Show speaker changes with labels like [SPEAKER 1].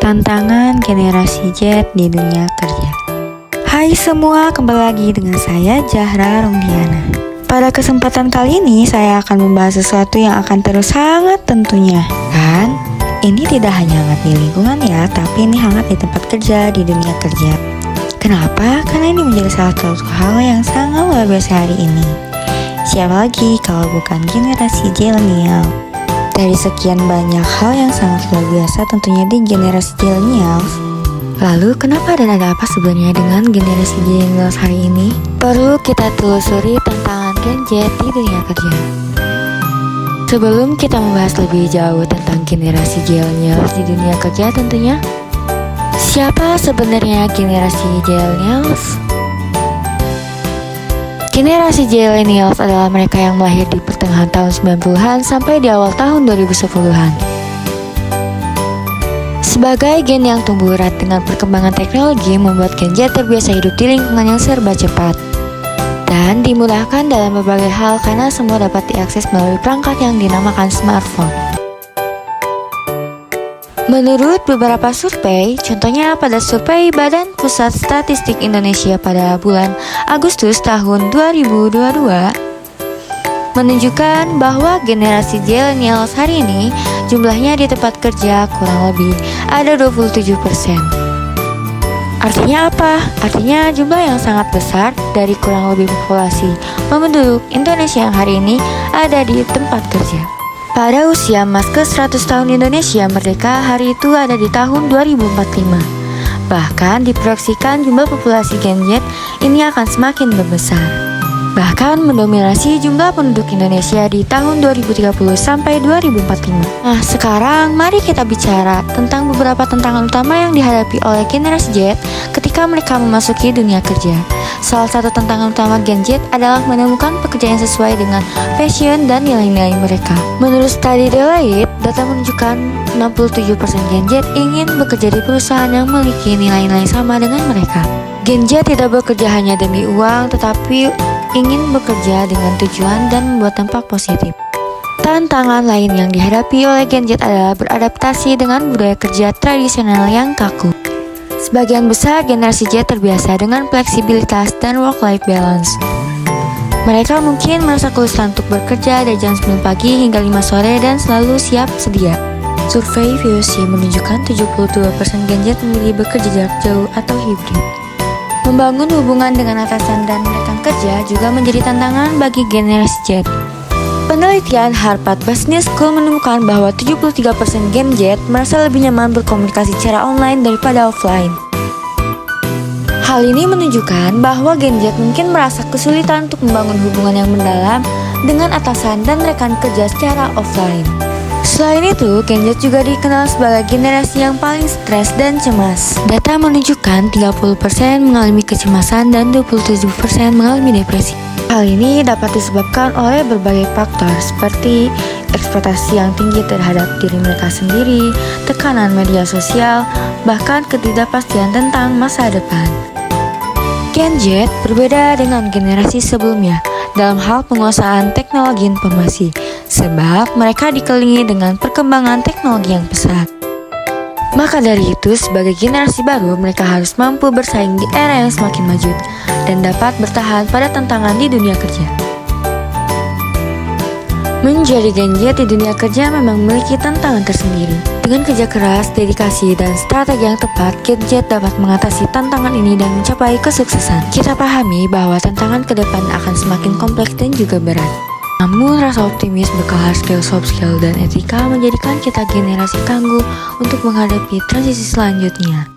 [SPEAKER 1] Tantangan generasi Z di dunia kerja. Hai semua, kembali lagi dengan saya Zahra Rumdiana. Pada kesempatan kali ini saya akan membahas sesuatu yang akan terus hangat tentunya. Kan? Ini tidak hanya hangat di lingkungan ya, tapi ini hangat di tempat kerja, di dunia kerja. Kenapa? Karena ini menjadi salah satu hal yang sangat luar biasa hari ini. Siapa lagi kalau bukan generasi Zillennial? Dari sekian banyak hal yang sangat luar biasa tentunya di generasi Zillennials. Lalu kenapa dan ada apa sebenarnya dengan generasi Zillennials hari ini? Perlu kita telusuri tantangan Gen Z di dunia kerja. Sebelum kita membahas lebih jauh tentang generasi Zillennials di dunia kerja tentunya, siapa sebenarnya generasi Zillennials? Generasi Zillennials adalah mereka yang melahir di pertengahan tahun 90-an sampai di awal tahun 2010-an. Sebagai gen yang tumbuh erat dengan perkembangan teknologi membuat Gen Z terbiasa hidup di lingkungan yang serba cepat dan dimudahkan dalam berbagai hal karena semua dapat diakses melalui perangkat yang dinamakan smartphone. Menurut beberapa survei, contohnya pada survei Badan Pusat Statistik Indonesia pada bulan Agustus tahun 2022, menunjukkan bahwa generasi Zillennials hari ini jumlahnya di tempat kerja kurang lebih ada 27%. Artinya apa? Artinya jumlah yang sangat besar dari kurang lebih populasi penduduk Indonesia yang hari ini ada di tempat kerja. Pada usia emas ke-100 tahun Indonesia merdeka, hari itu ada di tahun 2045. Bahkan diproyeksikan jumlah populasi Gen Z ini akan semakin membesar. Bahkan mendominasi jumlah penduduk Indonesia di tahun 2030 sampai 2045. Nah, sekarang mari kita bicara tentang beberapa tantangan utama yang dihadapi oleh generasi Z ketika mereka memasuki dunia kerja. Salah satu tantangan utama Gen Z adalah menemukan pekerjaan yang sesuai dengan passion dan nilai-nilai mereka. Menurut studi Deloitte, data menunjukkan 67% Gen Z ingin bekerja di perusahaan yang memiliki nilai-nilai sama dengan mereka. Gen Z tidak bekerja hanya demi uang, tetapi ingin bekerja dengan tujuan dan membuat dampak positif. Tantangan lain yang dihadapi oleh Gen Z adalah beradaptasi dengan budaya kerja tradisional yang kaku. Sebagian besar generasi Z terbiasa dengan fleksibilitas dan work-life balance. Mereka mungkin merasa kesulitan untuk bekerja dari jam 9 pagi hingga 5 sore dan selalu siap sedia. Survei VOC menunjukkan 72% Gen Z memilih bekerja jarak jauh atau hibrid. Membangun hubungan dengan atasan dan rekan kerja juga menjadi tantangan bagi generasi Z. Penelitian Harvard Business School menemukan bahwa 73% Gen Z merasa lebih nyaman berkomunikasi secara online daripada offline. Hal ini menunjukkan bahwa Gen Z mungkin merasa kesulitan untuk membangun hubungan yang mendalam dengan atasan dan rekan kerja secara offline. Selain itu, Gen Z juga dikenal sebagai generasi yang paling stres dan cemas. Data menunjukkan 30% mengalami kecemasan dan 27% mengalami depresi. Hal ini dapat disebabkan oleh berbagai faktor seperti ekspektasi yang tinggi terhadap diri mereka sendiri, tekanan media sosial, bahkan ketidakpastian tentang masa depan. Gen Z berbeda dengan generasi sebelumnya dalam hal penguasaan teknologi informasi, sebab mereka dikelilingi dengan perkembangan teknologi yang pesat. Maka dari itu, sebagai generasi baru, mereka harus mampu bersaing di era yang semakin maju dan dapat bertahan pada tantangan di dunia kerja. Menjadi Gen Z di dunia kerja memang memiliki tantangan tersendiri. Dengan kerja keras, dedikasi, dan strategi yang tepat, Gen Z dapat mengatasi tantangan ini dan mencapai kesuksesan. Kita pahami bahwa tantangan ke depan akan semakin kompleks dan juga berat. Namun rasa optimis, bekal hard skill, soft skill, dan etika menjadikan kita generasi tangguh untuk menghadapi transisi selanjutnya.